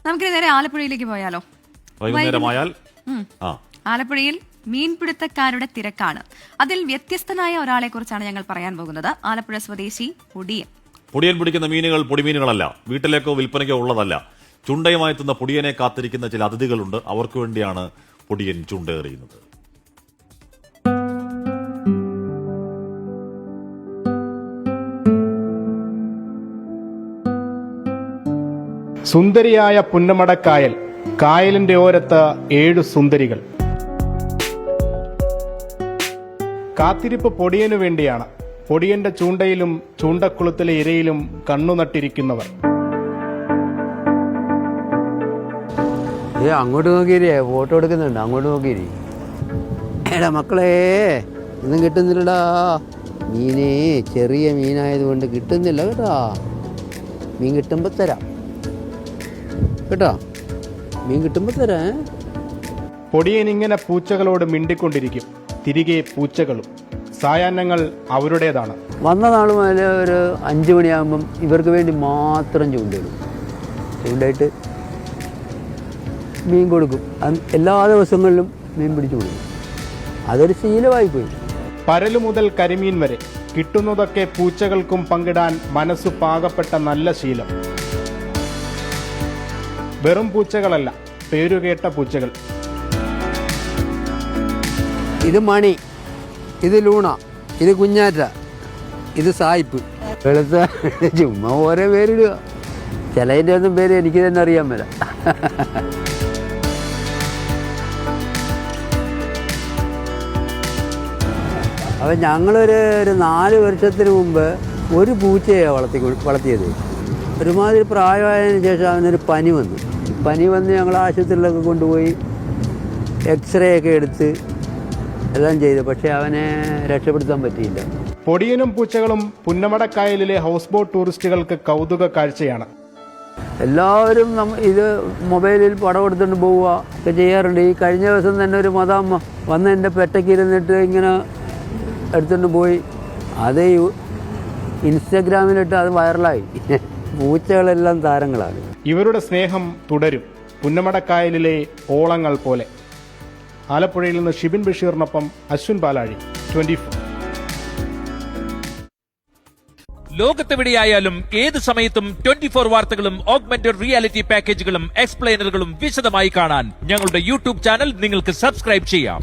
നമുക്ക് നേരെ ആലപ്പുഴയിലേക്ക് പോയാലോ? വൈകുന്നേരമായാൽ ആലപ്പുഴയിൽ മീൻപിടുത്തക്കാരുടെ തിരക്കാണ്. അതിൽ വ്യത്യസ്തനായ ഒരാളെ കുറിച്ചാണ് ഞങ്ങൾ പറയാൻ പോകുന്നത്. ആലപ്പുഴ സ്വദേശി പൊടിയൻ. പൊടിയൻ പിടിക്കുന്ന മീനുകൾ പൊടിമീനുകളല്ല, വീട്ടിലേക്കോ വിൽപ്പനയ്ക്കോ ഉള്ളതല്ല. ചുണ്ടയുമായി എത്തുന്ന പൊടിയനെ കാത്തിരിക്കുന്ന ചില അതിഥികളുണ്ട്. അവർക്ക് വേണ്ടിയാണ് പൊടിയൻ ചുണ്ടേറിയുന്നത്. സുന്ദരിയായ പുന്നമടക്കായൽ. കായലിന്റെ ഓരത്ത് 7 സുന്ദരികൾ. കാത്തിരിപ്പ് പൊടിയനു വേണ്ടിയാണ്. പൊടിയന്റെ ചൂണ്ടയിലും ചൂണ്ടക്കുളത്തിലെ ഇരയിലും കണ്ണുനട്ടിരിക്കുന്നവർ. അങ്ങോട്ട് നോക്കിയില്ലേ, ഫോട്ടോ എടുക്കുന്നുണ്ട്. അങ്ങോട്ട് നോക്കിയിരി. എടാ മക്കളെ, ഒന്നും കിട്ടുന്നില്ലടാ. മീന് ചെറിയ മീനായതുകൊണ്ട് കിട്ടുന്നില്ല കേട്ടോ. മീൻ കിട്ടുമ്പോൾ തരാം കേട്ടോ. മീൻ കിട്ടുമ്പോൾ തരാം. പൊടിയൻ ഇങ്ങനെ പൂച്ചകളോട് മിണ്ടിക്കൊണ്ടിരിക്കും. തിരികെ പൂച്ചകളും. സായാഹ്നങ്ങൾ അവരുടേതാണ്. വന്ന നാൾ മുതൽ ഒരു 5 മണിയാകുമ്പം ഇവർക്ക് വേണ്ടി മാത്രം ചൂണ്ടയിടും. ചൂണ്ടയിട്ട് മീൻ കൊടുക്കും. എല്ലാ ദിവസങ്ങളിലും മീൻ പിടിച്ചു കൊടുക്കും. അതൊരു ശീലമായിപ്പോയി. പരലു മുതൽ കരിമീൻ വരെ കിട്ടുന്നതൊക്കെ പൂച്ചകൾക്കും പങ്കിടാൻ മനസ്സു പാകപ്പെട്ട നല്ല ശീലം. വെറും പൂച്ചകളല്ല, പേരുകേട്ട പൂച്ചകൾ. ഇത് മണി, ഇത് ലൂണ, ഇത് കുഞ്ഞാറ്റ, ഇത് സായിപ്പ്. വെളുത്ത ചുമ്മാ ഓരോ പേരിടുക. ചിലതിൻ്റെ ഒന്നും പേര് എനിക്ക് തന്നെ അറിയാൻ മേല. അപ്പം ഞങ്ങളൊരു 4 വർഷത്തിന് മുമ്പ് ഒരു പൂച്ചയാണ് വളർത്തിയത്. ഒരുമാതിരി പ്രായമായതിനു ശേഷം അവനൊരു പനി വന്നു. പനി വന്ന് ഞങ്ങൾ ആശുപത്രിയിലൊക്കെ കൊണ്ടുപോയി എക്സ്റേ ഒക്കെ എടുത്ത് എല്ലാം ചെയ്തു. പക്ഷേ അവനെ രക്ഷപ്പെടുത്താൻ പറ്റിയില്ല. പൊടിയനും പൂച്ചകളും പുന്നമടക്കായലിലെ ഹൗസ് ബോട്ട് ടൂറിസ്റ്റുകൾക്ക് കൗതുക കാഴ്ചയാണ്. എല്ലാവരും ഇത് മൊബൈലിൽ പടം എടുത്തുകൊണ്ട് പോവുക ഒക്കെ ചെയ്യാറുണ്ട്. ഈ കഴിഞ്ഞ ദിവസം തന്നെ ഒരു മദാമ്മ വന്ന് എൻ്റെ പെട്ടയ്ക്ക് ഇരുന്നിട്ട് ഇങ്ങനെ എടുത്തുകൊണ്ട് പോയി. അത് ഇൻസ്റ്റഗ്രാമിലിട്ട് അത് വൈറലായി. പൂച്ചകളെല്ലാം താരങ്ങളാണ്. ഇവരുടെ സ്നേഹം തുടരും. പുന്നമടക്കായലിലെ ഓളങ്ങൾ പോലെ. ആലപ്പുഴയിൽ നിന്ന് ഷിബിൻ ബഷീറിനൊപ്പം അശ്വിൻ പാലാഴി, 24. ലോകത്തെവിടെയായാലും ഏത് സമയത്തും 24 വാർത്തകളും ഓഗ്മെന്റഡ് റിയാലിറ്റി പാക്കേജുകളും എക്സ്പ്ലെയിനറുകളും വിശദമായി കാണാൻ ഞങ്ങളുടെ യൂട്യൂബ് ചാനൽ നിങ്ങൾക്ക് സബ്സ്ക്രൈബ് ചെയ്യാം.